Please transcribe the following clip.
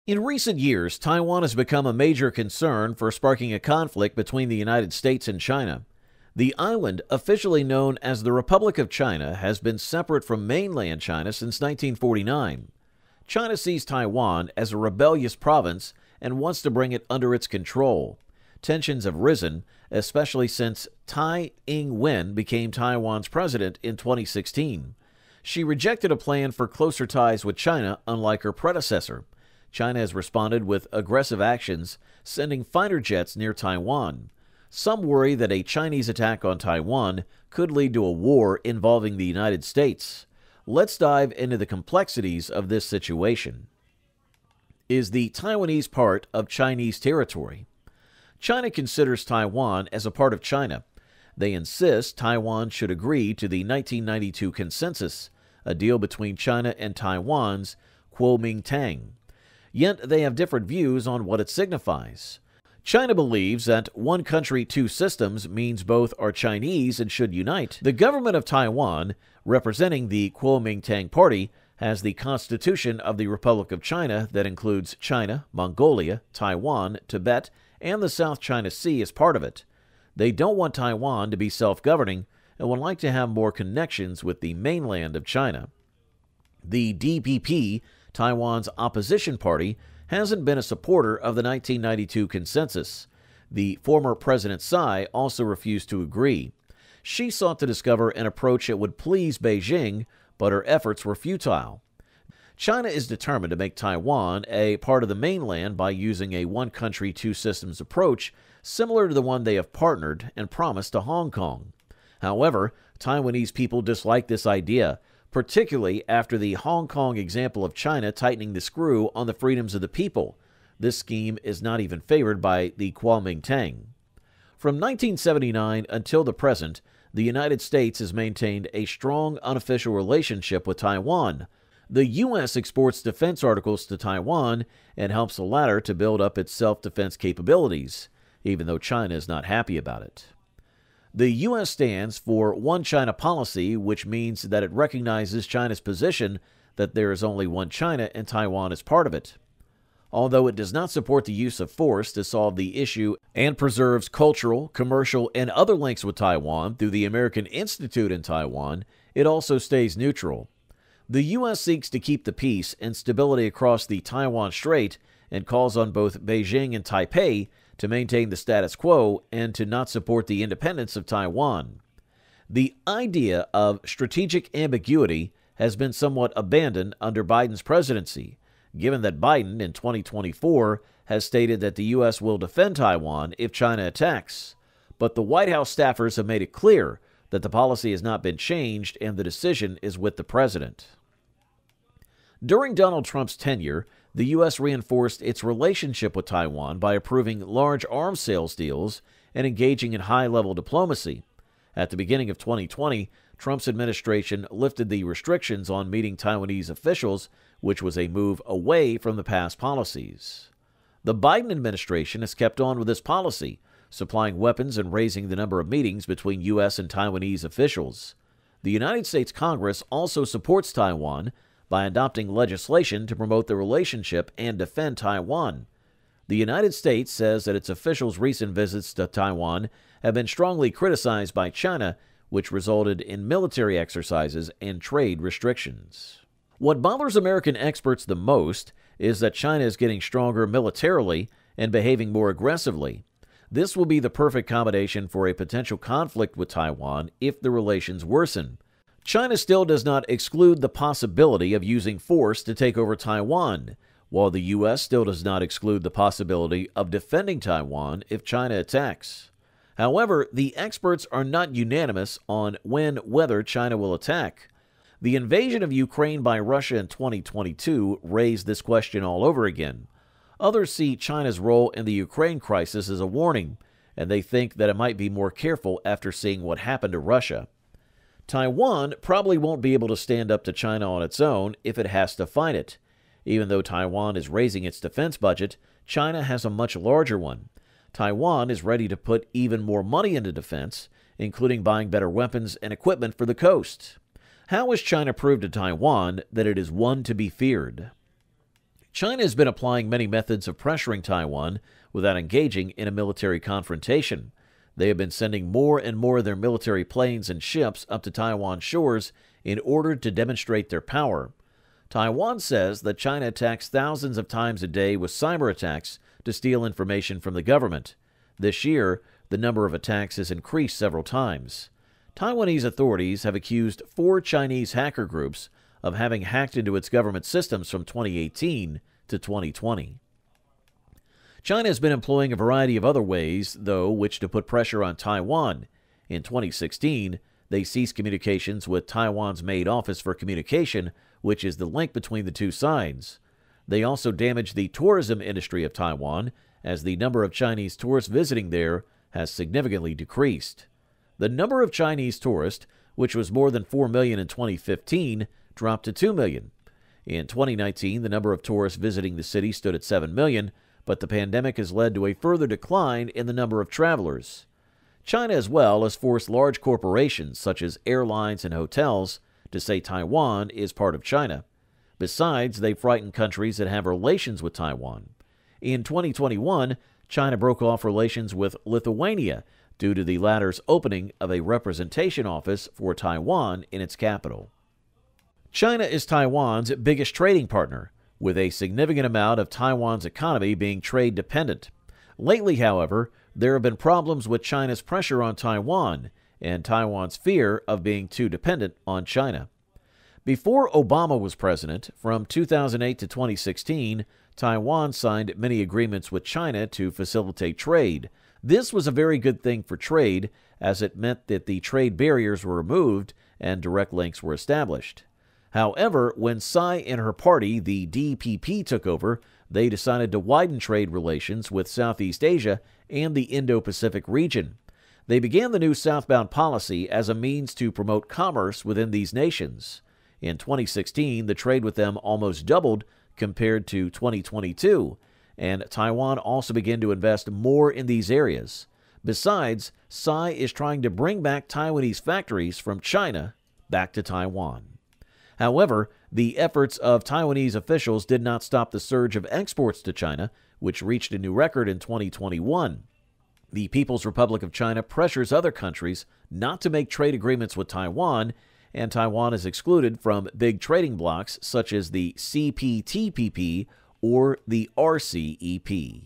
In recent years, Taiwan has become a major concern for sparking a conflict between the United States and China. The island, officially known as the Republic of China, has been separate from mainland China since 1949. China sees Taiwan as a rebellious province and wants to bring it under its control. Tensions have risen, especially since Tsai Ing-wen became Taiwan's president in 2016. She rejected a plan for closer ties with China, unlike her predecessor. China has responded with aggressive actions, sending fighter jets near Taiwan. Some worry that a Chinese attack on Taiwan could lead to a war involving the United States. Let's dive into the complexities of this situation. Is the Taiwanese part of Chinese territory? China considers Taiwan as a part of China. They insist Taiwan should agree to the 1992 consensus, a deal between China and Taiwan's Kuomintang. Yet they have different views on what it signifies. China believes that one country, two systems means both are Chinese and should unite. The government of Taiwan, representing the Kuomintang Party, has the Constitution of the Republic of China that includes China, Mongolia, Taiwan, Tibet, and the South China Sea as part of it. They don't want Taiwan to be self-governing and would like to have more connections with the mainland of China. The DPP, Taiwan's opposition party, hasn't been a supporter of the 1992 consensus. The former President Tsai also refused to agree. She sought to discover an approach that would please Beijing, but her efforts were futile. China is determined to make Taiwan a part of the mainland by using a one-country, two-systems approach similar to the one they have partnered and promised to Hong Kong. However, Taiwanese people dislike this idea, particularly after the Hong Kong example of China tightening the screw on the freedoms of the people. This scheme is not even favored by the Kuomintang. From 1979 until the present, the United States has maintained a strong unofficial relationship with Taiwan. The U.S. exports defense articles to Taiwan and helps the latter to build up its self-defense capabilities, even though China is not happy about it. The U.S. stands for One China policy, which means that it recognizes China's position that there is only one China and Taiwan is part of it. Although it does not support the use of force to solve the issue and preserves cultural, commercial, and other links with Taiwan through the American Institute in Taiwan, it also stays neutral. The U.S. seeks to keep the peace and stability across the Taiwan Strait and calls on both Beijing and Taipei to maintain the status quo and to not support the independence of Taiwan. The idea of strategic ambiguity has been somewhat abandoned under Biden's presidency, given that Biden in 2024 has stated that the U.S. will defend Taiwan if China attacks. But the White House staffers have made it clear that the policy has not been changed and the decision is with the president. During Donald Trump's tenure, the U.S. reinforced its relationship with Taiwan by approving large arms sales deals and engaging in high-level diplomacy. At the beginning of 2020, Trump's administration lifted the restrictions on meeting Taiwanese officials, which was a move away from the past policies. The Biden administration has kept on with this policy, supplying weapons and raising the number of meetings between U.S. and Taiwanese officials. The United States Congress also supports Taiwan by adopting legislation to promote the relationship and defend Taiwan. The United States says that its officials' recent visits to Taiwan have been strongly criticized by China, which resulted in military exercises and trade restrictions. What bothers American experts the most is that China is getting stronger militarily and behaving more aggressively. This will be the perfect combination for a potential conflict with Taiwan if the relations worsen. China still does not exclude the possibility of using force to take over Taiwan, while the U.S. still does not exclude the possibility of defending Taiwan if China attacks. However, the experts are not unanimous on whether China will attack. The invasion of Ukraine by Russia in 2022 raised this question all over again. Others see China's role in the Ukraine crisis as a warning, and they think that it might be more careful after seeing what happened to Russia. Taiwan probably won't be able to stand up to China on its own if it has to fight it. Even though Taiwan is raising its defense budget, China has a much larger one. Taiwan is ready to put even more money into defense, including buying better weapons and equipment for the coast. How has China proved to Taiwan that it is one to be feared? China has been applying many methods of pressuring Taiwan without engaging in a military confrontation. They have been sending more and more of their military planes and ships up to Taiwan shores in order to demonstrate their power. Taiwan says that China attacks thousands of times a day with cyber attacks to steal information from the government. This year, the number of attacks has increased several times. Taiwanese authorities have accused 4 Chinese hacker groups of having hacked into its government systems from 2018 to 2020. China has been employing a variety of other ways, though, which to put pressure on Taiwan. In 2016, they ceased communications with Taiwan's Maid Office for Communication, which is the link between the two sides. They also damaged the tourism industry of Taiwan, as the number of Chinese tourists visiting there has significantly decreased. The number of Chinese tourists, which was more than 4 million in 2015, dropped to 2 million. In 2019, the number of tourists visiting the city stood at 7 million, but the pandemic has led to a further decline in the number of travelers. China as well has forced large corporations such as airlines and hotels to say Taiwan is part of China. Besides, they frighten countries that have relations with Taiwan. In 2021, China broke off relations with Lithuania due to the latter's opening of a representation office for Taiwan in its capital. China is Taiwan's biggest trading partner, with a significant amount of Taiwan's economy being trade dependent. Lately, however, there have been problems with China's pressure on Taiwan and Taiwan's fear of being too dependent on China. Before Obama was president, from 2008 to 2016, Taiwan signed many agreements with China to facilitate trade. This was a very good thing for trade, as it meant that the trade barriers were removed and direct links were established. However, when Tsai and her party, the DPP, took over, they decided to widen trade relations with Southeast Asia and the Indo-Pacific region. They began the new southbound policy as a means to promote commerce within these nations. In 2016, the trade with them almost doubled compared to 2022, and Taiwan also began to invest more in these areas. Besides, Tsai is trying to bring back Taiwanese factories from China back to Taiwan. However, the efforts of Taiwanese officials did not stop the surge of exports to China, which reached a new record in 2021. The People's Republic of China pressures other countries not to make trade agreements with Taiwan, and Taiwan is excluded from big trading blocs such as the CPTPP or the RCEP.